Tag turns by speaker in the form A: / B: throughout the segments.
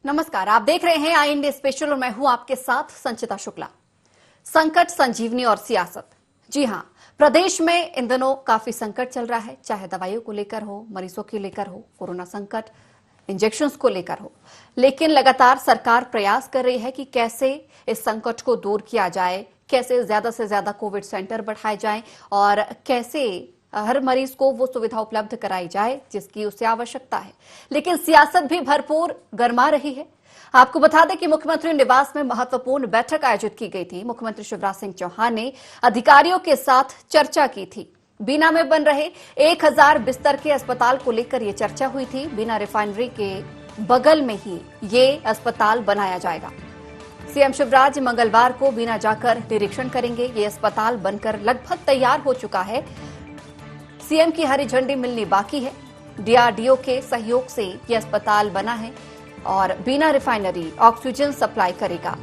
A: नमस्कार, आप देख रहे हैं आई इंडिया स्पेशल और मैं हूं आपके साथ संचिता शुक्ला। संकट, संजीवनी और सियासत। जी हां, प्रदेश में इन दिनों काफी संकट चल रहा है, चाहे दवाइयों को लेकर हो, मरीजों को लेकर हो, कोरोना संकट, इंजेक्शंस को लेकर हो। लेकिन लगातार सरकार प्रयास कर रही है कि कैसे इस संकट को दूर किया जाए, कैसे ज्यादा से ज्यादा कोविड सेंटर बढ़ाए जाएं और कैसे हर मरीज को वो सुविधा उपलब्ध कराई जाए जिसकी उसे आवश्यकता है। लेकिन सियासत भी भरपूर गरमा रही है। आपको बता दें कि मुख्यमंत्री निवास में महत्वपूर्ण बैठक आयोजित की गई थी। मुख्यमंत्री शिवराज सिंह चौहान ने अधिकारियों के साथ चर्चा की थी। बीना में बन रहे 1000 बिस्तर के अस्पताल को लेकर यह चर्चा हुई थी। बीना रिफाइनरी के बगल में ही ये अस्पताल बनाया जाएगा। सीएम शिवराज मंगलवार को बीना जाकर निरीक्षण करेंगे। ये अस्पताल बनकर लगभग तैयार हो चुका है। सीएम की हरी झंडी मिलनी बाकी है। डीआरडीओ के सहयोग से यह अस्पताल बना है और बीना रिफाइनरी ऑक्सीजन सप्लाई करेगा।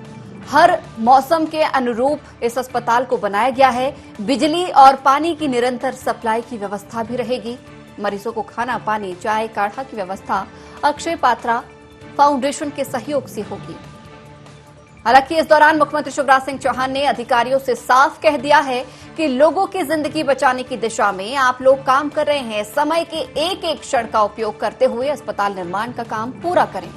A: हर मौसम के अनुरूप इस अस्पताल को बनाया गया है। बिजली और पानी की निरंतर सप्लाई की व्यवस्था भी रहेगी। मरीजों को खाना, पानी, चाय, काढ़ा की व्यवस्था अक्षय पात्रा फाउंडेशन के सहयोग से होगी। हालांकि इस दौरान मुख्यमंत्री शिवराज सिंह चौहान ने अधिकारियों से साफ कह दिया है कि लोगों की जिंदगी बचाने की दिशा में आप लोग काम कर रहे हैं। समय के एक एक क्षण का उपयोग करते हुए अस्पताल निर्माण का काम पूरा करें।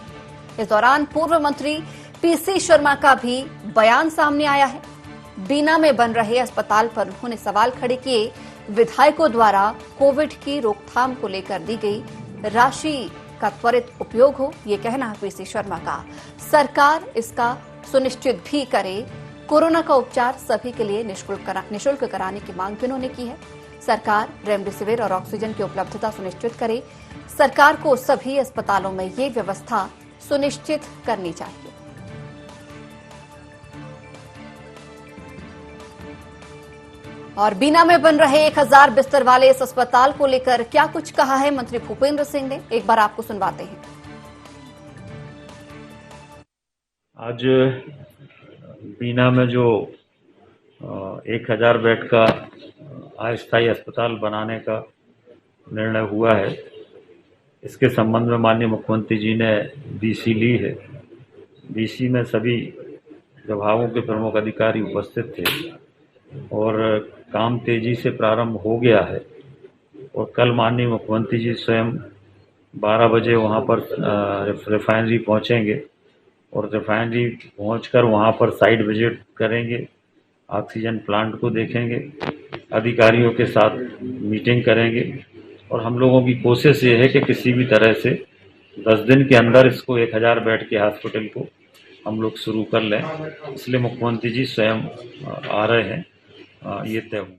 A: इस दौरान पूर्व मंत्री पीसी शर्मा का भी बयान सामने आया है। बीना में बन रहे अस्पताल पर उन्होंने सवाल खड़े किए। विधायकों द्वारा कोविड की रोकथाम को लेकर दी गई राशि का त्वरित उपयोग हो, ये कहना है पीसी शर्मा का। सरकार इसका सुनिश्चित भी करे। कोरोना का उपचार सभी के लिए निःशुल्क कराने की मांग भी उन्होंने की है। सरकार रेमडेसिविर और ऑक्सीजन की उपलब्धता सुनिश्चित करे। सरकार को सभी अस्पतालों में ये व्यवस्था सुनिश्चित करनी चाहिए। और बीना में बन रहे 1000 बिस्तर वाले इस अस्पताल को लेकर क्या कुछ कहा है मंत्री भूपेंद्र सिंह ने, एक बार आपको सुनवाते हैं।
B: आज बीना में जो 1000 बेड का अस्थायी अस्पताल बनाने का निर्णय हुआ है, इसके संबंध में माननीय मुख्यमंत्री जी ने बीसी ली है। बीसी में सभी विभागों के प्रमुख अधिकारी उपस्थित थे और काम तेजी से प्रारंभ हो गया है। और कल माननीय मुख्यमंत्री जी स्वयं 12 बजे वहां पर रिफाइनरी पहुंचेंगे और रिफाइनरी पहुंचकर वहां पर साइट विजिट करेंगे, ऑक्सीजन प्लांट को देखेंगे, अधिकारियों के साथ मीटिंग करेंगे। और हम लोगों की कोशिश ये है कि किसी भी तरह से 10 दिन के अंदर इसको 1000 बेड के हॉस्पिटल को हम लोग शुरू कर लें। इसलिए मुख्यमंत्री जी स्वयं आ रहे हैं, ये तय हुआ।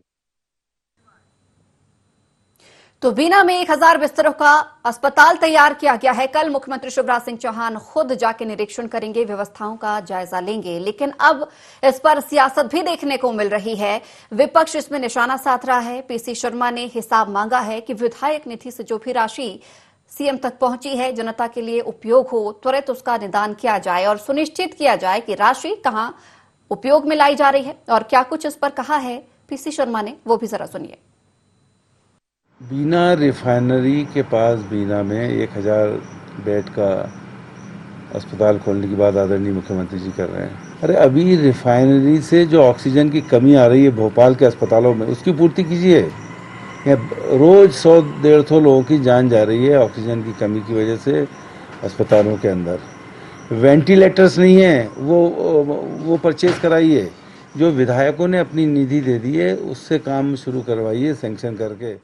A: तो बीना में 1000 बिस्तरों का अस्पताल तैयार किया गया है। कल मुख्यमंत्री शिवराज सिंह चौहान खुद जाके निरीक्षण करेंगे, व्यवस्थाओं का जायजा लेंगे। लेकिन अब इस पर सियासत भी देखने को मिल रही है। विपक्ष इसमें निशाना साध रहा है। पीसी शर्मा ने हिसाब मांगा है कि विधायक निधि से जो भी राशि सीएम तक पहुंची है, जनता के लिए उपयोग हो, त्वरित उसका निदान किया जाए और सुनिश्चित किया जाए कि राशि कहां उपयोग में लाई जा रही है। और क्या कुछ इस पर कहा है पीसी शर्मा ने, वो भी जरा सुनिए।
C: बीना रिफाइनरी के पास बीना में 1000 बेड का अस्पताल खोलने की बात आदरणीय मुख्यमंत्री जी कर रहे हैं। अरे अभी रिफाइनरी से जो ऑक्सीजन की कमी आ रही है भोपाल के अस्पतालों में, उसकी पूर्ति कीजिए। रोज 100-150 लोगों की जान जा रही है ऑक्सीजन की कमी की वजह से अस्पतालों के अंदर। वेंटिलेटर्स नहीं है, वो परचेज कराइए। जो विधायकों ने अपनी निधि दे दी है उससे काम शुरू करवाइए सैंक्शन करके।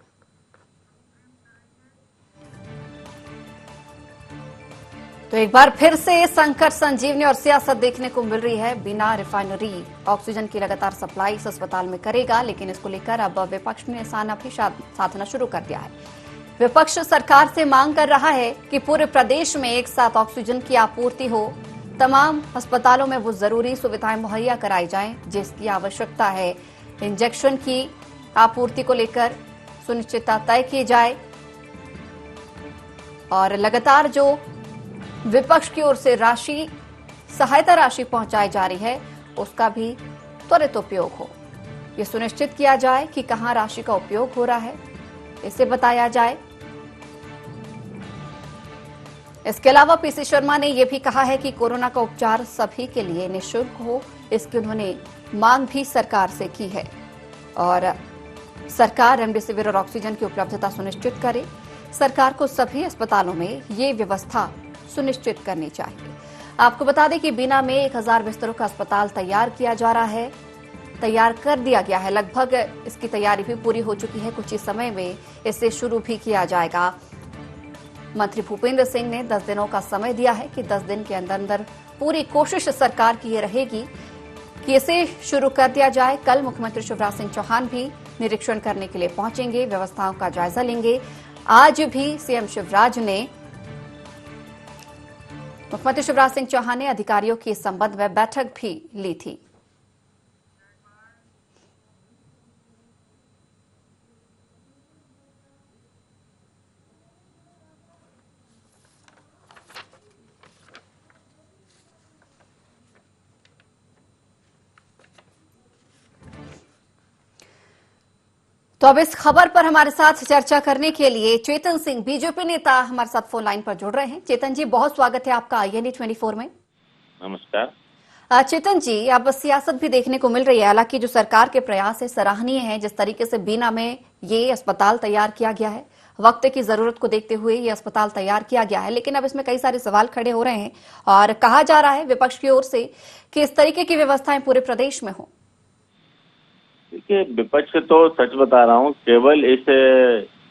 A: तो एक बार फिर से संकट, संजीवनी और सियासत देखने को मिल रही है। बिना रिफाइनरी ऑक्सीजन की लगातार सप्लाई इस अस्पताल में करेगा, लेकिन इसको लेकर अब विपक्ष ने निशाना भी साधना शुरू कर दिया है। विपक्ष सरकार से मांग कर रहा है कि पूरे प्रदेश में एक साथ ऑक्सीजन की आपूर्ति हो। तमाम अस्पतालों में वो जरूरी सुविधाएं मुहैया कराई जाएं जिसकी आवश्यकता है। इंजेक्शन की आपूर्ति को लेकर सुनिश्चितता तय की जाए और लगातार जो विपक्ष की ओर से सहायता राशि पहुंचाई जा रही है उसका भी त्वरित उपयोग हो। ये सुनिश्चित किया जाए कि कहां राशि का उपयोग हो रहा है, इसे बताया जाए। इसके अलावा पीसी शर्मा ने यह भी कहा है कि कोरोना का उपचार सभी के लिए निःशुल्क हो, इसकी उन्होंने मांग भी सरकार से की है और सरकार रेमडेसिविर और ऑक्सीजन की उपलब्धता सुनिश्चित करे। सरकार को सभी अस्पतालों में ये व्यवस्था सुनिश्चित करनी चाहिए। आपको बता दें कि बीना में 1000 बिस्तरों का अस्पताल तैयार किया जा रहा है, तैयार कर दिया गया है, लगभग इसकी तैयारी भी पूरी हो चुकी है। कुछ ही समय में इसे शुरू भी किया जाएगा। मंत्री भूपेंद्र सिंह ने 10 दिनों का समय दिया है कि 10 दिन के अंदर अंदर पूरी कोशिश सरकार की ये रहेगी कि इसे शुरू कर दिया जाए। कल मुख्यमंत्री शिवराज सिंह चौहान भी निरीक्षण करने के लिए पहुंचेंगे, व्यवस्थाओं का जायजा लेंगे। आज भी सीएम शिवराज ने मुख्यमंत्री शिवराज सिंह चौहान ने अधिकारियों की इस संबंध में बैठक भी ली थी। तो अब इस खबर पर हमारे साथ चर्चा करने के लिए चेतन सिंह बीजेपी नेता हमारे साथ फोन लाइन पर जुड़ रहे हैं। चेतन जी, बहुत स्वागत है आपका INA 24 में।
D: नमस्कार।
A: चेतन जी, अब सियासत भी देखने को मिल रही है, हालांकि जो सरकार के प्रयास है सराहनीय है। जिस तरीके से बीना में ये अस्पताल तैयार किया गया है, वक्त की जरूरत को देखते हुए ये अस्पताल तैयार किया गया है, लेकिन अब इसमें कई सारे सवाल खड़े हो रहे हैं और कहा जा रहा है विपक्ष की ओर से कि इस तरीके की व्यवस्थाएं पूरे प्रदेश में हो।
D: देखिए, विपक्ष तो सच बता रहा हूँ, केवल इस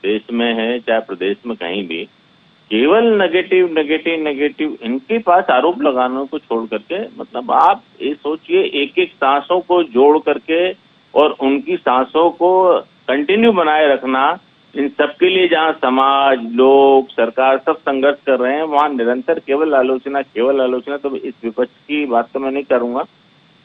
D: देश में है चाहे प्रदेश में कहीं भी, केवल नेगेटिव नेगेटिव नेगेटिव इनके पास आरोप लगाने को छोड़ करके, मतलब आप ये सोचिए, एक एक सांसों को जोड़ करके और उनकी सांसों को कंटिन्यू बनाए रखना, इन सबके लिए जहाँ समाज, लोग, सरकार सब संघर्ष कर रहे हैं, वहाँ निरंतर केवल आलोचना। तो इस विपक्ष की बात तो मैं नहीं करूंगा।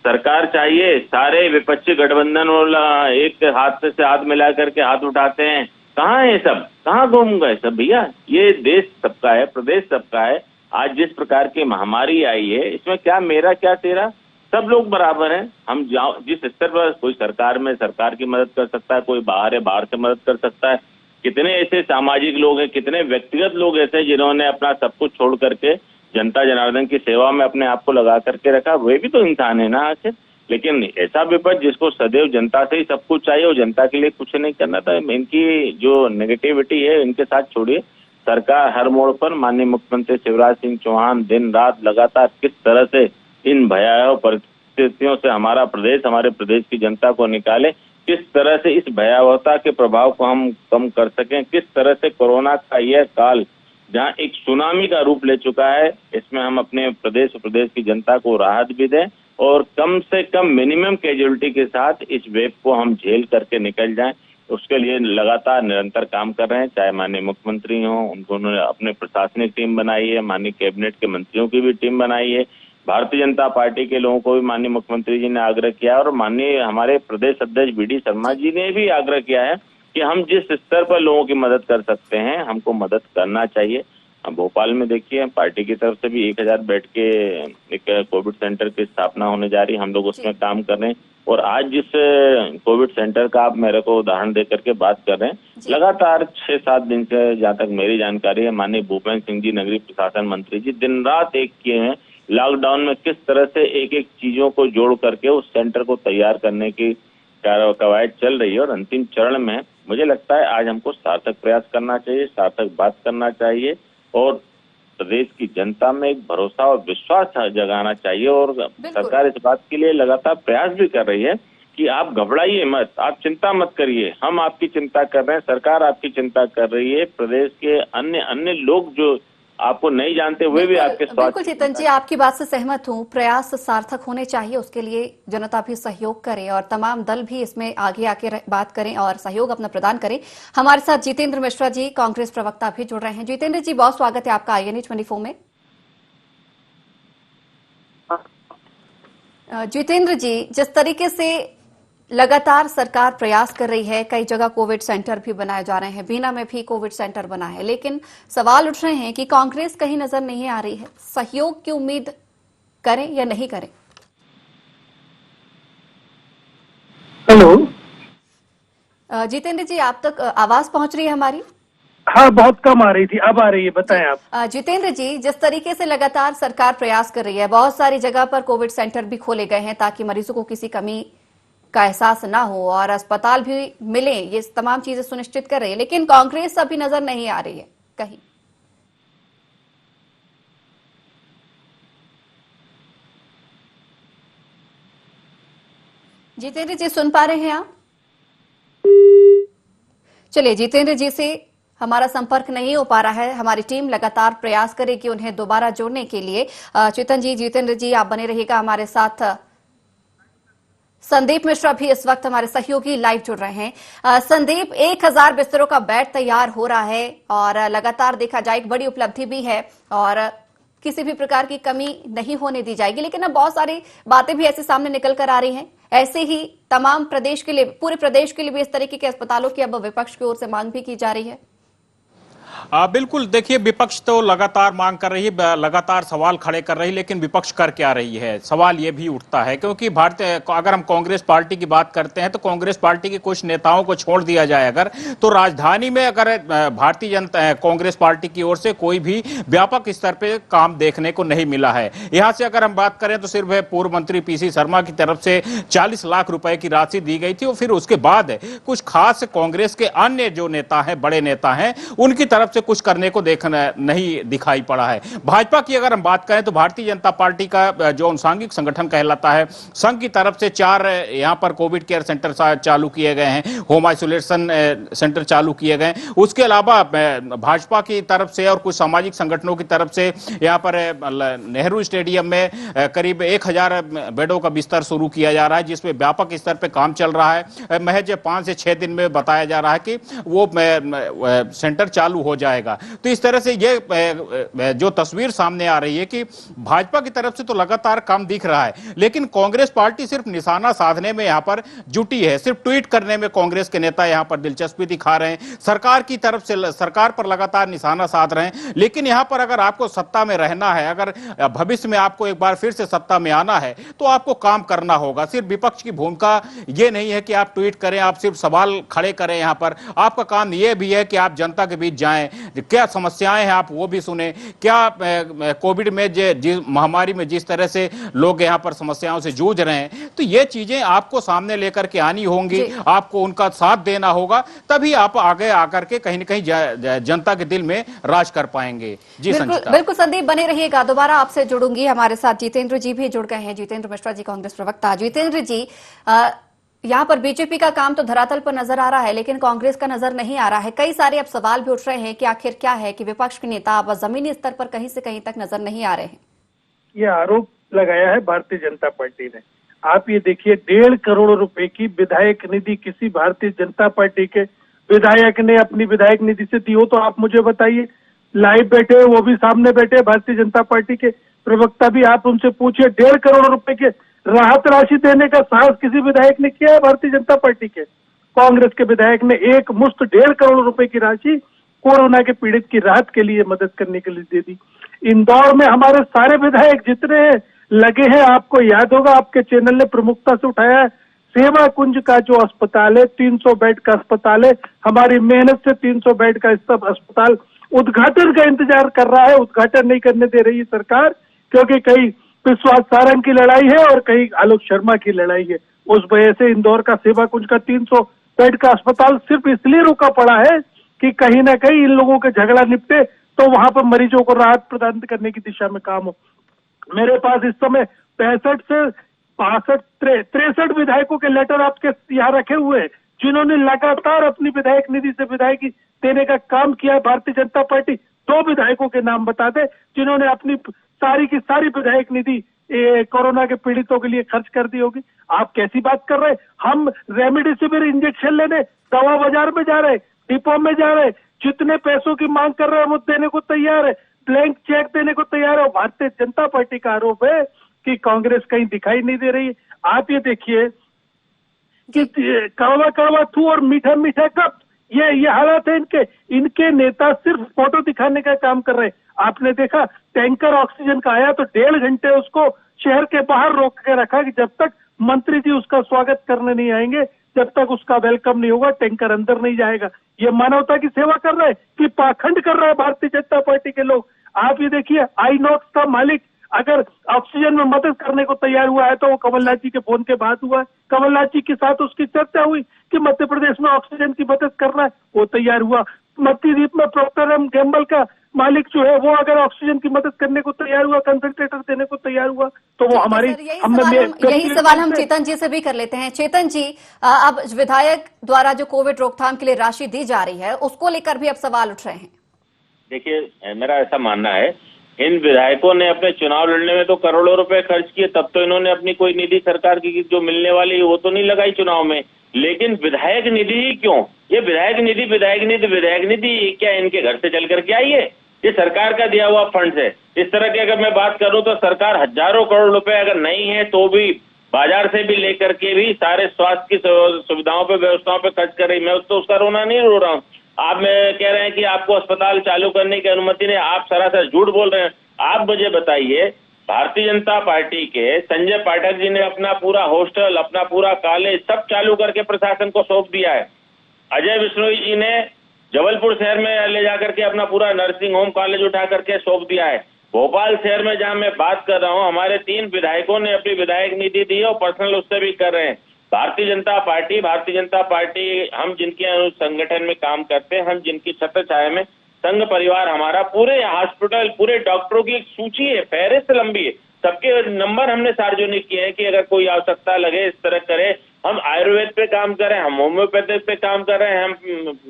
D: सरकार चाहिए, सारे विपक्षी गठबंधन और एक हाथ से हाथ मिला करके हाथ उठाते हैं। कहाँ है ये सब, कहाँ गुम गए सब भैया? ये देश सबका है, प्रदेश सबका है। आज जिस प्रकार की महामारी आई है, इसमें क्या मेरा क्या तेरा, सब लोग बराबर हैं। हम जिस स्तर पर कोई सरकार में सरकार की मदद कर सकता है, कोई बाहर है बाहर से मदद कर सकता है। कितने ऐसे सामाजिक लोग हैं, कितने व्यक्तिगत लोग ऐसे जिन्होंने अपना सब कुछ छोड़ करके जनता जनार्दन की सेवा में अपने आप को लगा करके रखा, वे भी तो इंसान है ना आखिर। लेकिन ऐसा विपक्ष जिसको सदैव जनता से ही सब कुछ चाहिए और जनता के लिए कुछ नहीं करना, था इनकी जो नेगेटिविटी है इनके साथ छोड़िए। सरकार हर मोड़ पर, माननीय मुख्यमंत्री शिवराज सिंह चौहान दिन रात लगातार किस तरह से इन भयावह परिस्थितियों से हमारे प्रदेश की जनता को निकाले, किस तरह से इस भयावहता के प्रभाव को हम कम कर सकें, किस तरह से कोरोना का यह काल जहां एक सुनामी का रूप ले चुका है, इसमें हम अपने प्रदेश की जनता को राहत भी दें और कम से कम मिनिमम कैजुअलिटी के साथ इस वेव को हम झेल करके निकल जाएं। उसके लिए लगातार निरंतर काम कर रहे हैं। चाहे माननीय मुख्यमंत्री हों, उन्होंने अपने प्रशासनिक टीम बनाई है, माननीय कैबिनेट के मंत्रियों की भी टीम बनाई है, भारतीय जनता पार्टी के लोगों को भी माननीय मुख्यमंत्री जी ने आग्रह किया और माननीय हमारे प्रदेश अध्यक्ष BD शर्मा जी ने भी आग्रह किया है कि हम जिस स्तर पर लोगों की मदद कर सकते हैं, हमको मदद करना चाहिए। अब भोपाल में देखिए, पार्टी की तरफ से भी 1000 बेड के एक कोविड सेंटर की स्थापना होने जा रही है, हम लोग उसमें काम कर रहे हैं। और आज जिस कोविड सेंटर का आप मेरे को उदाहरण दे करके बात कर रहे हैं, लगातार 6-7 दिन से, जहाँ तक मेरी जानकारी है, माननीय भूपेंद्र सिंह जी नगरीय प्रशासन मंत्री जी दिन रात एक किए हैं। लॉकडाउन में किस तरह से एक एक चीजों को जोड़ करके उस सेंटर को तैयार करने की कवायद चल रही है और अंतिम चरण में। मुझे लगता है आज हमको सार्थक प्रयास करना चाहिए, सार्थक बात करना चाहिए और प्रदेश की जनता में एक भरोसा और विश्वास जगाना चाहिए। और सरकार इस बात के लिए लगातार प्रयास भी कर रही है कि आप घबराइए मत, आप चिंता मत करिए, हम आपकी चिंता कर रहे हैं, सरकार आपकी चिंता कर रही है। प्रदेश के अन्य लोग जो आपको नहीं जानते वे भी आपके स्वास्थ्य।
A: बिल्कुल चेतन जी, आपकी बात से सहमत हूँ। प्रयास सार्थक होने चाहिए, उसके लिए जनता भी सहयोग करे और तमाम दल भी इसमें आगे आके बात करें और सहयोग अपना प्रदान करें। हमारे साथ जितेंद्र मिश्रा जी, कांग्रेस प्रवक्ता भी जुड़ रहे हैं। जितेंद्र जी, बहुत स्वागत है आपका INA 24 में। जितेंद्र जी, जिस तरीके से लगातार सरकार प्रयास कर रही है, कई जगह कोविड सेंटर भी बनाए जा रहे हैं, बीना में भी कोविड सेंटर बना है, लेकिन सवाल उठ रहे हैं कि कांग्रेस कहीं नजर नहीं आ रही है। सहयोग की उम्मीद करें या नहीं करें?
E: हेलो
A: जितेंद्र जी, आप तक आवाज पहुंच रही है हमारी?
E: हाँ, बहुत कम आ रही थी, अब आ रही है, बताएं आप।
A: जितेंद्र जी, जिस तरीके से लगातार सरकार प्रयास कर रही है, बहुत सारी जगह पर कोविड सेंटर भी खोले गए हैं ताकि मरीजों को किसी कमी का एहसास ना हो और अस्पताल भी मिले, ये तमाम चीजें सुनिश्चित कर रही है, लेकिन कांग्रेस अभी नजर नहीं आ रही है कहीं। जितेंद्र जी, सुन पा रहे हैं आप? चलिए, जितेंद्र जी से हमारा संपर्क नहीं हो पा रहा है। हमारी टीम लगातार प्रयास करेगी उन्हें दोबारा जोड़ने के लिए। चेतन जी, जितेंद्र जी, आप बने रहिएगा हमारे साथ। संदीप मिश्रा भी इस वक्त हमारे सहयोगी लाइव जुड़ रहे हैं। संदीप, 1000 बिस्तरों का बेड तैयार हो रहा है और लगातार देखा जाए एक बड़ी उपलब्धि भी है और किसी भी प्रकार की कमी नहीं होने दी जाएगी, लेकिन अब बहुत सारी बातें भी ऐसे सामने निकल कर आ रही हैं। ऐसे ही तमाम प्रदेश के लिए, पूरे प्रदेश के लिए भी इस तरीके के अस्पतालों की अब विपक्ष की ओर से मांग भी की जा रही है।
F: बिल्कुल, देखिए विपक्ष तो लगातार मांग कर रही है, लगातार सवाल खड़े कर रही है, लेकिन विपक्ष कर क्या रही है, सवाल ये भी उठता है। क्योंकि भारतीय, अगर हम कांग्रेस पार्टी की बात करते हैं तो कांग्रेस पार्टी के कुछ नेताओं को छोड़ दिया जाए अगर, तो राजधानी में अगर भारतीय जनता कांग्रेस पार्टी की ओर से कोई भी व्यापक स्तर पर काम देखने को नहीं मिला है। यहां से अगर हम बात करें तो सिर्फ पूर्व मंत्री पीसी शर्मा की तरफ से 40 लाख रुपए की राशि दी गई थी और फिर उसके बाद कुछ खास कांग्रेस के अन्य जो नेता हैं, बड़े नेता हैं, उनकी तरफ से कुछ करने को देखना नहीं दिखाई पड़ा है। भाजपा की अगर हम बात करें तो भारतीय जनता पार्टी का जो अनुषंगिक संगठन कहलाता है, संघ की तरफ से 4 यहां पर कोविड केयर सेंटर चालू किए गए हैं, होम आइसोलेशन सेंटर चालू किए गए। उसके अलावा भाजपा की तरफ से और कुछ सामाजिक संगठनों की तरफ से यहां पर नेहरू स्टेडियम में करीब 1000 बेडों का बिस्तर शुरू किया जा रहा है, जिसमें व्यापक स्तर पर काम चल रहा है। महज 5 से 6 दिन में बताया जा रहा है कि वो सेंटर चालू हो जाएगा। तो इस तरह से ये जो तस्वीर सामने आ रही है कि भाजपा की तरफ से तो लगातार काम दिख रहा है, लेकिन कांग्रेस पार्टी सिर्फ निशाना साधने में यहां पर जुटी है। सिर्फ ट्वीट करने में कांग्रेस के नेता यहां पर दिलचस्पी दिखा रहे हैं, सरकार की तरफ से सरकार पर लगातार निशाना साध रहे हैं। लेकिन यहां पर अगर आपको सत्ता में रहना है, अगर भविष्य में आपको एक बार फिर से सत्ता में आना है, तो आपको काम करना होगा। सिर्फ विपक्ष की भूमिका यह नहीं है कि आप ट्वीट करें, आप सिर्फ सवाल खड़े करें। यहां पर आपका काम यह भी है कि आप जनता के बीच जाएं, क्या समस्याएं हैं आप वो भी सुने, क्या कोविड में महामारी में जिस तरह से लोग यहां पर समस्याओं से जूझ रहे हैं, तो ये चीजें आपको सामने लेकर के आनी होंगी, आपको उनका साथ देना होगा, तभी आप आगे आकर के कहीं न कहीं जनता के दिल में राज कर पाएंगे। जी संचिता।
A: बिल्कुल संदीप, बने रहिएगा, दोबारा आपसे जुड़ूंगी। हमारे साथ जितेंद्र जी भी जुड़ गए हैं, जितेंद्र मिश्रा जी, कांग्रेस प्रवक्ता। जितेंद्र जी, यहाँ पर बीजेपी का काम तो धरातल पर नजर आ रहा है, लेकिन कांग्रेस का नजर नहीं आ रहा है। कई सारे अब सवाल भी उठ रहे हैं कि आखिर क्या है कि विपक्ष के नेता अब जमीनी स्तर पर कहीं से कहीं तक नजर नहीं आ रहे हैं।
E: ये आरोप लगाया है भारतीय जनता पार्टी ने। आप ये देखिए, 1.5 करोड़ रुपए की विधायक निधि किसी भारतीय जनता पार्टी के विधायक ने अपनी विधायक निधि से दी हो तो आप मुझे बताइए। लाइव बैठे, वो भी सामने बैठे भारतीय जनता पार्टी के प्रवक्ता भी, आप उनसे पूछिए 1.5 करोड़ रुपए के राहत राशि देने का साहस किसी विधायक ने किया है भारतीय जनता पार्टी के? कांग्रेस के विधायक ने एक मुश्त 1.5 करोड़ रुपए की राशि कोरोना के पीड़ित की राहत के लिए, मदद करने के लिए दे दी। इंदौर में हमारे सारे विधायक जितने लगे हैं, आपको याद होगा, आपके चैनल ने प्रमुखता से उठाया है, सेवा कुंज का जो अस्पताल है, 300 बेड का अस्पताल है, हमारी मेहनत से 300 बेड का अस्पताल उद्घाटन का इंतजार कर रहा है। उद्घाटन नहीं करने दे रही है सरकार, क्योंकि कहीं विश्वास सारंग की लड़ाई है और कहीं आलोक शर्मा की लड़ाई है। उस वजह से इंदौर का सेवा कुंज का 300 बेड का अस्पताल सिर्फ इसलिए रुका पड़ा है कि कहीं ना कहीं इन लोगों के झगड़ा निपटे तो वहां पर मरीजों को राहत प्रदान करने की दिशा में काम हो। मेरे पास इस समय 65 से 63 विधायकों के लेटर आपके यहाँ रखे हुए हैं, जिन्होंने लगातार अपनी विधायक निधि से विधायकी देने का काम किया है। भारतीय जनता पार्टी 2 विधायकों के नाम बता दे जिन्होंने अपनी सारी की सारी विधायक निधि कोरोना के पीड़ितों के लिए खर्च कर दी होगी। आप कैसी बात कर रहे हैं? हम रेमडेसिविर इंजेक्शन लेने दवा बाजार में जा रहे, डिपो में जा रहे, जितने पैसों की मांग कर रहे हैं वो देने को तैयार है, ब्लैंक चेक देने को तैयार है। भारतीय जनता पार्टी का आरोप है कि कांग्रेस कहीं दिखाई नहीं दे रही। आप ये देखिए कि कड़वा कड़वा थू और मीठा मीठा कप, ये हालात है इनके नेता सिर्फ फोटो दिखाने का काम कर रहे हैं। आपने देखा टैंकर ऑक्सीजन का आया तो 1.5 घंटे उसको शहर के बाहर रोक के रखा कि जब तक मंत्री जी उसका स्वागत करने नहीं आएंगे जब तक उसका वेलकम नहीं होगा टैंकर अंदर नहीं जाएगा। ये मानवता की सेवा कर रहे हैं कि पाखंड कर रहा है भारतीय जनता पार्टी के लोग? आप ये देखिए, आईनॉक्स का मालिक अगर ऑक्सीजन में मदद करने को तैयार हुआ है तो वो कमलनाथ जी के फोन के बाद हुआ है। कमलनाथ जी के साथ उसकी चर्चा हुई कि मध्य प्रदेश में ऑक्सीजन की मदद करना है, वो तैयार हुआ। मध्य में प्रोक्टर एंड गैम्बल का मालिक जो है वो अगर ऑक्सीजन की मदद करने को तैयार हुआ, कंसंट्रेटर देने को तैयार हुआ, तो वो हमारी
A: यही सवाल हम चेतन जी से भी कर लेते हैं। चेतन जी, अब विधायक द्वारा जो कोविड रोकथाम के लिए राशि दी जा रही है उसको लेकर भी अब सवाल उठ रहे हैं।
D: देखिए, मेरा ऐसा मानना है, इन विधायकों ने अपने चुनाव लड़ने में तो करोड़ों रुपए खर्च किए, तब तो इन्होंने अपनी कोई निधि सरकार की जो मिलने वाली वो तो नहीं लगाई चुनाव में। लेकिन विधायक निधि ही क्यों? ये विधायक निधि क्या इनके घर से चल करके आई है? ये सरकार का दिया हुआ फंड है। इस तरह की अगर मैं बात करूं तो सरकार हजारों करोड़ रुपए अगर नहीं है तो भी बाजार से भी लेकर के भी सारे स्वास्थ्य की सुविधाओं पे, व्यवस्थाओं पे खर्च कर रही। मैं तो उसका रोना नहीं रो रहा हूँ। आप कह रहे हैं कि आपको अस्पताल चालू करने की अनुमति नहीं, आप सरासर झूठ बोल रहे हैं। आप मुझे बताइए, भारतीय जनता पार्टी के संजय पाठक जी ने अपना पूरा हॉस्टल, अपना पूरा कॉलेज सब चालू करके प्रशासन को सौंप दिया है। अजय विश्नोई जी ने जबलपुर शहर में ले जाकर के अपना पूरा नर्सिंग होम कॉलेज उठा करके सौंप दिया है। भोपाल शहर में जहां मैं बात कर रहा हूं, हमारे 3 विधायकों ने अपनी विधायक निधि दी है और पर्सनल उससे भी कर रहे हैं। भारतीय जनता पार्टी हम जिनके संगठन में काम करते हैं, हम जिनकी छत्र छाया में संघ परिवार हमारा, पूरे हॉस्पिटल, पूरे डॉक्टरों की एक सूची है, फहरिस्त लंबी है, सबके नंबर हमने सार्वजनिक किए हैं कि अगर कोई आवश्यकता लगे इस तरह करे। हम आयुर्वेद पे काम कर रहे हैं, हम होम्योपैथिक पे काम कर रहे हैं, हम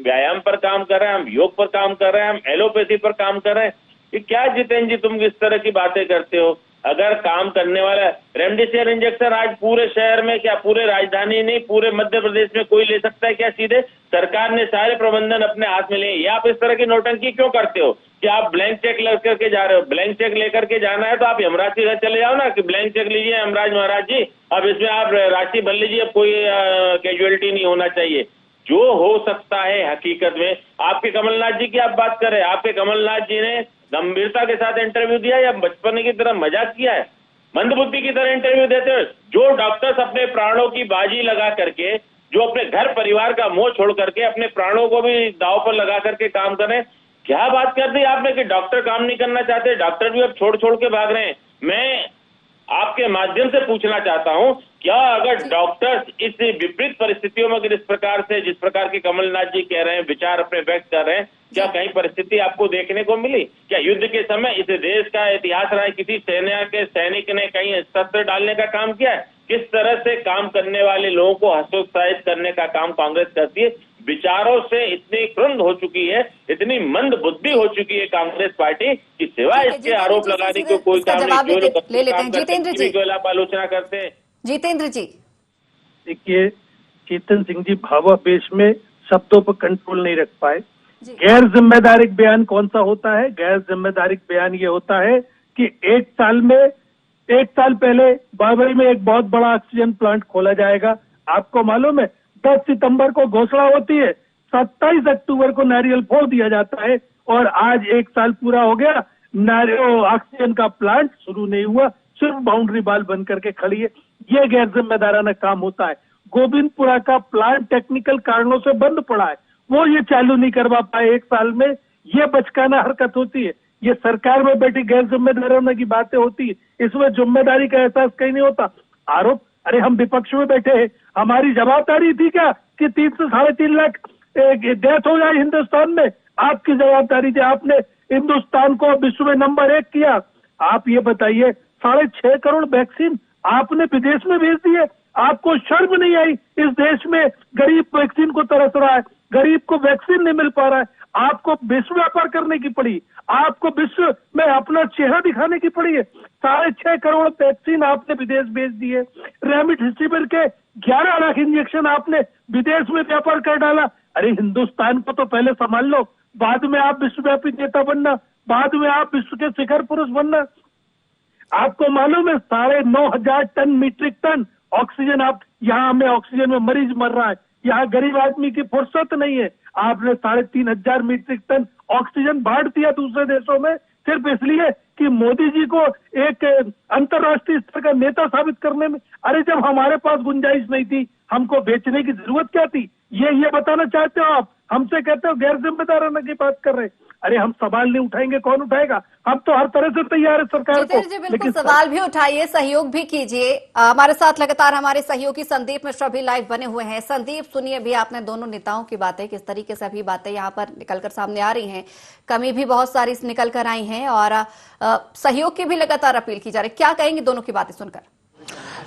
D: व्यायाम पर काम कर रहे हैं, हम योग पर काम कर रहे हैं, हम एलोपैथी पर काम कर रहे हैं। ये क्या जितेंद्र जी तुम इस तरह की बातें करते हो? अगर काम करने वाला रेमडेसिविर इंजेक्शन आज पूरे शहर में, क्या पूरे राजधानी नहीं, पूरे मध्य प्रदेश में कोई ले सकता है क्या? सीधे सरकार ने सारे प्रबंधन अपने हाथ में लिए। ये आप इस तरह की नौटंकी क्यों करते हो कि आप ब्लैंक चेक लेकर के जा रहे हो? ब्लैंक चेक लेकर के जाना है तो आप यमराज के घर चले जाओ ना कि ब्लैंक चेक लीजिए यमराज महाराज जी, अब इसमें आप राशि भर लीजिए, अब कोई कैजुअलिटी नहीं होना चाहिए। जो हो सकता है हकीकत में, आपके कमलनाथ जी की आप बात करें, आपके कमलनाथ जी ने गंभीरता के साथ इंटरव्यू दिया या बचपन की तरह मजाक किया है? मंदबुद्धि की तरह इंटरव्यू देते हैं। जो डॉक्टर्स अपने प्राणों की बाजी लगा करके, जो अपने घर परिवार का मोह छोड़ करके अपने प्राणों को भी दांव पर लगा करके काम कर रहे हैं, क्या बात कर दी आपने कि डॉक्टर काम नहीं करना चाहते? डॉक्टर भी अब छोड़ के भाग रहे हैं। मैं आपके माध्यम से पूछना चाहता हूं, क्या अगर डॉक्टर्स इस विपरीत परिस्थितियों में अगर इस प्रकार से, जिस प्रकार के कमलनाथ जी कह रहे हैं, विचार अपने व्यक्त कर रहे हैं, क्या कहीं परिस्थिति आपको देखने को मिली? क्या युद्ध के समय इस देश का इतिहास रहा है किसी सेना के सैनिक ने कहीं शस्त्र डालने का काम किया है? किस तरह से काम करने वाले लोगों को हतोत्साहित करने का काम कांग्रेस करती है। विचारों से इतनी क्रुंध हो चुकी है, इतनी मंद बुद्धि हो चुकी है कांग्रेस पार्टी कि सिवाय इसके आरोप लगाने को कोई काम नहीं।
A: ले लेते हैं जितेंद्र जी,
D: आप आलोचना करते हैं।
A: जितेंद्र जी,
E: देखिए, चेतन सिंह जी भावावेश में शब्दों पर कंट्रोल नहीं रख पाए। गैर जिम्मेदारिक बयान कौन सा होता है? गैर जिम्मेदारिक बयान ये होता है कि एक साल पहले बाबरी में एक बहुत बड़ा ऑक्सीजन प्लांट खोला जाएगा। आपको मालूम है 10 सितंबर को घोषणा होती है, 27 अक्टूबर को नारियल फोड़ दिया जाता है और आज 1 साल पूरा हो गया, ऑक्सीजन का प्लांट शुरू नहीं हुआ, सिर्फ बाउंड्री बाल बन करके खड़ी है। ये गैर जिम्मेदाराना काम होता है। गोविंदपुरा का प्लांट टेक्निकल कारणों से बंद पड़ा है, वो ये चालू नहीं करवा पाए 1 साल में। ये बचकाना हरकत होती है, ये सरकार में बैठी गैर जिम्मेदाराना की बातें होती है। इसमें जिम्मेदारी का एहसास कहीं नहीं होता। आरोप, अरे हम विपक्ष में बैठे हैं, हमारी जवाबदारी थी क्या कि 3 से 3.5 लाख डेथ हो जाए हिंदुस्तान में? आपकी जवाबदारी थी, आपने हिंदुस्तान को विश्व में नंबर 1 किया। आप ये बताइए, 6.5 करोड़ वैक्सीन आपने विदेश में भेज दिए। आपको शर्म नहीं आई? इस देश में गरीब वैक्सीन को तरस रहा है, गरीब को वैक्सीन नहीं मिल पा रहा है, आपको विश्व व्यापार करने की पड़ी, आपको विश्व में अपना चेहरा दिखाने की पड़ी है। 6.5 करोड़ वैक्सीन आपने विदेश भेज दिए। रेमडेसिविर के 11 लाख इंजेक्शन आपने विदेश में व्यापार कर डाला। अरे हिंदुस्तान को तो पहले संभाल लो, बाद में आप विश्वव्यापी नेता बनना, बाद में आप विश्व के शिखर पुरुष बनना। आपको मालूम है 9,500 टन मीट्रिक टन ऑक्सीजन, आप यहाँ में ऑक्सीजन में मरीज मर रहा है, यहाँ गरीब आदमी की फुर्सत नहीं है। आपने 3,500 मीट्रिक टन ऑक्सीजन बांट दिया दूसरे देशों में, सिर्फ इसलिए कि मोदी जी को एक अंतर्राष्ट्रीय स्तर का नेता साबित करने में। अरे जब हमारे पास गुंजाइश नहीं थी हमको बेचने की जरूरत क्या थी? ये बताना चाहते हो आप? हमसे कहते हो गैर जिम्मेदाराना की बात कर रहे हैं। अरे हम सवाल नहीं उठाएंगे, कौन उठाएगा? हम तो हर तरह से तैयार है सरकार को।
A: जितेंद्र जी, बिल्कुल
E: लेकिन
A: सवाल भी उठाइए, सहयोग भी कीजिए। हमारे साथ लगातार हमारे सहयोगी संदीप मिश्रा भी लाइव बने हुए हैं। संदीप, सुनिए भी आपने दोनों नेताओं की बातें, किस तरीके से अभी बातें यहाँ पर निकलकर सामने आ रही हैं। कमी भी बहुत सारी निकल कर आई हैं और सहयोग की भी लगातार अपील की जा रही है। क्या कहेंगे दोनों की बातें सुनकर?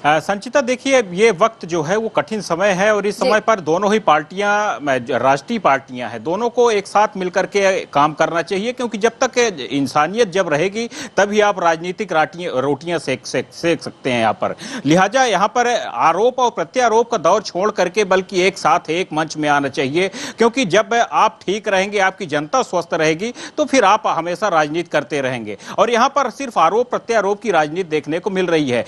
F: संचिता, देखिए, ये वक्त जो है वो कठिन समय है और इस समय पर दोनों ही पार्टियां राष्ट्रीय पार्टियां हैं, दोनों को एक साथ मिलकर के काम करना चाहिए, क्योंकि जब तक इंसानियत जब रहेगी तभी आप राजनीतिक रोटियां सेक सकते हैं यहाँ पर। लिहाजा यहाँ पर आरोप और प्रत्यारोप का दौर छोड़ करके बल्कि एक साथ एक मंच में आना चाहिए, क्योंकि जब आप ठीक रहेंगे, आपकी जनता स्वस्थ रहेगी, तो फिर आप हमेशा राजनीति करते रहेंगे। और यहाँ पर सिर्फ आरोप प्रत्यारोप की राजनीति देखने को मिल रही है।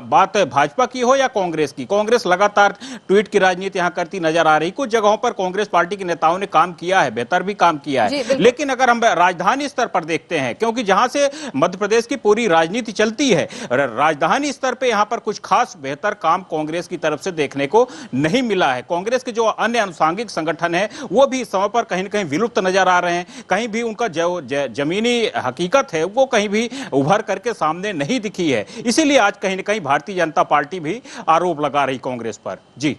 F: बात भाजपा की हो या कांग्रेस की, कांग्रेस लगातार ट्वीट की राजनीति यहां करती नजर आ रही। कुछ जगहों पर कांग्रेस पार्टी के नेताओं ने काम किया है, बेहतर भी काम किया है, लेकिन अगर हम राजधानी स्तर पर देखते हैं, क्योंकि जहां से मध्य प्रदेश की पूरी राजनीति चलती है, राजधानी स्तर पर यहां पर कुछ खास बेहतर काम कांग्रेस की तरफ से देखने को नहीं मिला है। कांग्रेस के जो अन्य अनुषंगिक संगठन है वो भी इस समय पर कहीं ना कहीं विलुप्त नजर आ रहे हैं। कहीं भी उनका जो जमीनी हकीकत है वो कहीं भी उभर करके सामने नहीं दिखी है। इसीलिए आज कहीं ना कहीं भारतीय जनता पार्टी भी आरोप लगा रही कांग्रेस पर। जी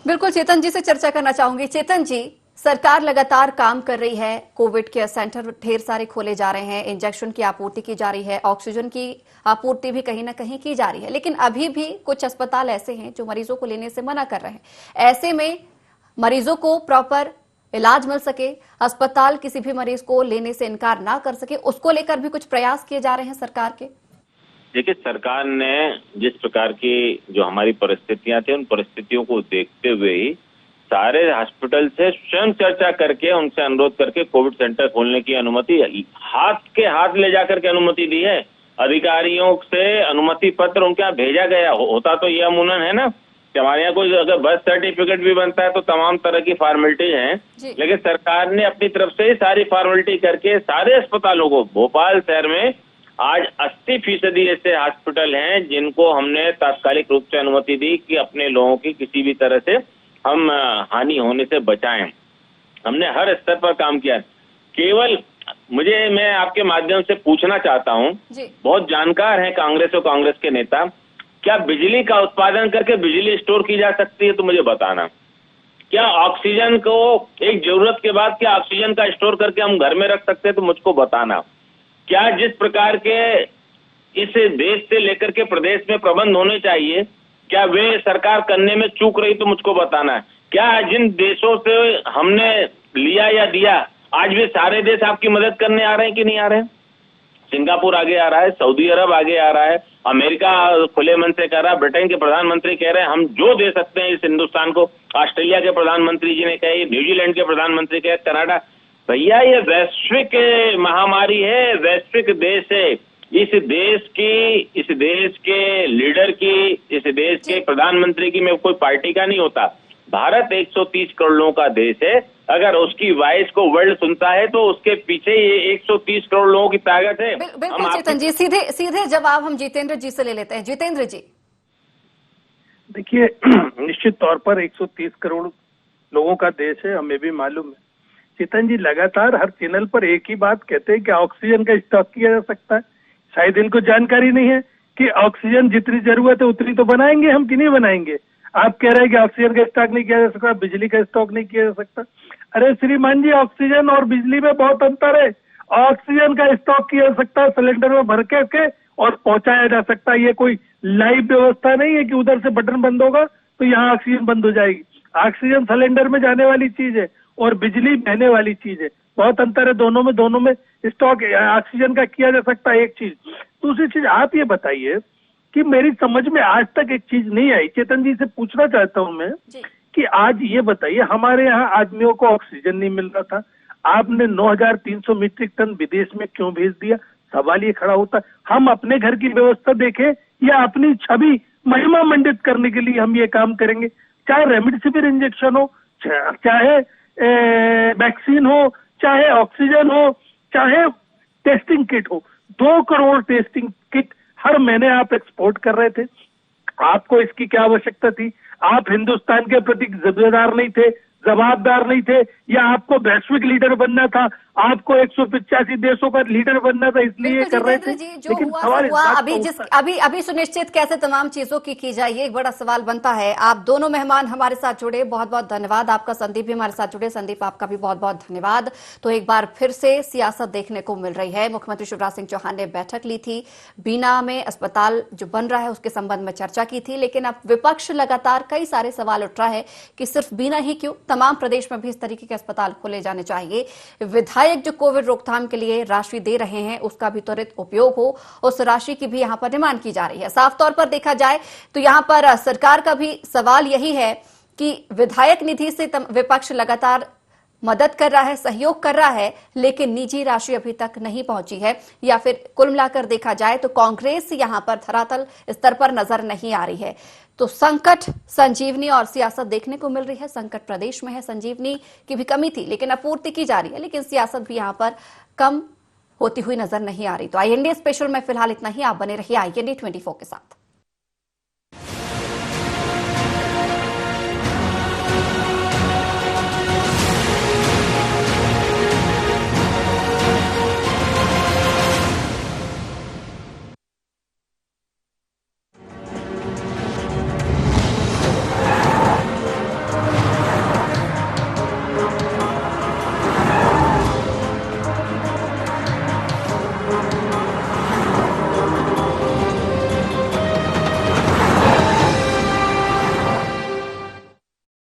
A: बिल्कुल, चेतन जी से चर्चा करना चाहूंगी। चेतन जी, सरकार लगातार काम कर रही है, कोविड केयर सेंटर ढेर सारे खोले जा रहे हैं, इंजेक्शन की आपूर्ति की जा रही है, ऑक्सीजन की आपूर्ति भी कहीं ना कहीं की जा रही है, लेकिन अभी भी कुछ अस्पताल ऐसे हैं जो मरीजों को लेने से मना कर रहे हैं। ऐसे में मरीजों को प्रॉपर इलाज मिल सके, अस्पताल किसी भी मरीज को लेने से इनकार ना कर सके, उसको लेकर भी कुछ प्रयास किए जा रहे हैं सरकार के।
D: देखिए, सरकार ने जिस प्रकार की जो हमारी परिस्थितियां थी, उन परिस्थितियों को देखते हुए ही सारे हॉस्पिटल से स्वयं चर्चा करके उनसे अनुरोध करके कोविड सेंटर खोलने की अनुमति हाथ के हाथ ले जाकर के अनुमति दी है। अधिकारियों से अनुमति पत्र उनके यहाँ भेजा गया। होता तो ये अमूमन है ना कि हमारे यहाँ कोई अगर बर्थ सर्टिफिकेट भी बनता है तो तमाम तरह की फॉर्मेलिटीज हैं, लेकिन सरकार ने अपनी तरफ से सारी फॉर्मेलिटी करके सारे अस्पतालों को, भोपाल शहर में आज 80% ऐसे हॉस्पिटल हैं जिनको हमने तात्कालिक रूप से अनुमति दी कि अपने लोगों की किसी भी तरह से हम हानि होने से बचाएं। हमने हर स्तर पर काम किया। केवल मैं आपके माध्यम से पूछना चाहता हूं, बहुत जानकार हैं कांग्रेस और कांग्रेस के नेता, क्या बिजली का उत्पादन करके बिजली स्टोर की जा सकती है? तो मुझे बताना। क्या ऑक्सीजन को एक जरूरत के बाद क्या ऑक्सीजन का स्टोर करके हम घर में रख सकते हैं? तो मुझको बताना। क्या जिस प्रकार के इस देश से लेकर के प्रदेश में प्रबंध होने चाहिए, क्या वे सरकार करने में चूक रही? तो मुझको बताना है। क्या जिन देशों से हमने लिया या दिया, आज वे सारे देश आपकी मदद करने आ रहे हैं कि नहीं आ रहे हैं? सिंगापुर आगे आ रहा है, सऊदी अरब आगे आ रहा है, अमेरिका खुले मन से कह रहा है, ब्रिटेन के प्रधानमंत्री कह रहे हैं हम जो दे सकते हैं इस हिंदुस्तान को, ऑस्ट्रेलिया के प्रधानमंत्री जी ने कहे, न्यूजीलैंड के प्रधानमंत्री कहे, कनाडा। भैया ये वैश्विक महामारी है, वैश्विक देश है। इस देश के लीडर की, इस देश के प्रधानमंत्री की, मैं कोई पार्टी का नहीं होता। भारत 130 करोड़ लोगों का देश है। अगर उसकी वॉइस को वर्ल्ड सुनता है तो उसके पीछे ये 130 करोड़ लोगों की ताकत है।
A: बिल्कुल चेतन जी, सीधे जवाब हम जितेंद्र जी से ले लेते हैं। जितेंद्र जी,
E: देखिए, निश्चित तौर पर 130 करोड़ लोगों का देश है, हमें भी मालूम है। चेतन जी लगातार हर चैनल पर एक ही बात कहते हैं कि ऑक्सीजन का स्टॉक किया जा सकता है। शायद इनको जानकारी नहीं है कि ऑक्सीजन जितनी जरूरत है उतनी तो बनाएंगे हम कि नहीं बनाएंगे। आप कह रहे हैं कि ऑक्सीजन का स्टॉक नहीं किया जा सकता, बिजली का स्टॉक नहीं किया जा सकता। अरे श्रीमान जी, ऑक्सीजन और बिजली में बहुत अंतर है। ऑक्सीजन का स्टॉक किया जा सकता है, सिलेंडर में भर के और पहुंचाया जा सकता है। ये कोई लाइव व्यवस्था नहीं है कि उधर से बटन बंद होगा तो यहाँ ऑक्सीजन बंद हो जाएगी। ऑक्सीजन सिलेंडर में जाने वाली चीज है और बिजली बहने वाली चीज है, बहुत अंतर है दोनों में स्टॉक ऑक्सीजन का किया जा सकता है। एक चीज। दूसरी चीज, आप ये बताइए कि मेरी समझ में आज तक एक चीज नहीं आई, चेतन जी से पूछना चाहता हूं मैं कि आज ये बताइए, हमारे यहाँ आदमियों को ऑक्सीजन नहीं मिल रहा था, आपने 9,300 मीट्रिक टन विदेश में क्यों भेज दिया? सवाल ये खड़ा होता है, हम अपने घर की व्यवस्था देखें या अपनी छवि महिमा मंडित करने के लिए हम ये काम करेंगे? चाहे रेमडेसिविर इंजेक्शन हो, चाहे वैक्सीन हो, चाहे ऑक्सीजन हो, चाहे टेस्टिंग किट हो, 2 करोड़ टेस्टिंग किट हर महीने आप एक्सपोर्ट कर रहे थे। आपको इसकी क्या आवश्यकता थी? आप हिंदुस्तान के प्रति जिम्मेदार नहीं थे, जवाबदार नहीं थे, या आपको वैश्विक लीडर बनना था, आपको 185 देशों का लीडर बनना था, इसलिए
A: बिल्कुल
E: कर रहे थे।
A: जितेंद्र जी, जो
E: लेकिन
A: हुआ
E: सवाल
A: सो
E: इस
A: हुआ।
E: बात का
A: अभी
E: उठता है।
A: अभी सुनिश्चित कैसे तमाम चीजों की जाए, ये एक बड़ा सवाल बनता है। आप दोनों मेहमान हमारे साथ जुड़े, बहुत बहुत धन्यवाद आपका। संदीप भी हमारे साथ जुड़े, संदीप आपका भी बहुत बहुत धन्यवाद। तो एक बार फिर से सियासत देखने को मिल रही है। मुख्यमंत्री शिवराज सिंह चौहान ने बैठक ली थी, बीना में अस्पताल जो बन रहा है उसके संबंध में चर्चा की थी, लेकिन अब विपक्ष लगातार कई सारे सवाल उठ रहा है कि सिर्फ बीना ही क्यों, तमाम प्रदेश में भी इस तरीके के अस्पताल खोले जाने चाहिए। विधायक जो कोविड रोकथाम के लिए राशि दे रहे हैं उसका भी त्वरित उपयोग हो, उस राशि की भी यहां पर डिमांड की जा रही है। साफ तौर पर देखा जाए तो यहां पर सरकार का भी सवाल यही है कि विधायक निधि से विपक्ष लगातार मदद कर रहा है, सहयोग कर रहा है, लेकिन निजी राशि अभी तक नहीं पहुंची है, या फिर कुल मिलाकर देखा जाए तो कांग्रेस यहां पर धरातल स्तर पर नजर नहीं आ रही है। तो संकट, संजीवनी और सियासत देखने को मिल रही है। संकट प्रदेश में है, संजीवनी की भी कमी थी लेकिन आपूर्ति की जा रही है, लेकिन सियासत भी यहां पर कम होती हुई नजर नहीं आ रही। तो IND स्पेशल में फिलहाल इतना ही। आप बने रहिए IND 24 के साथ।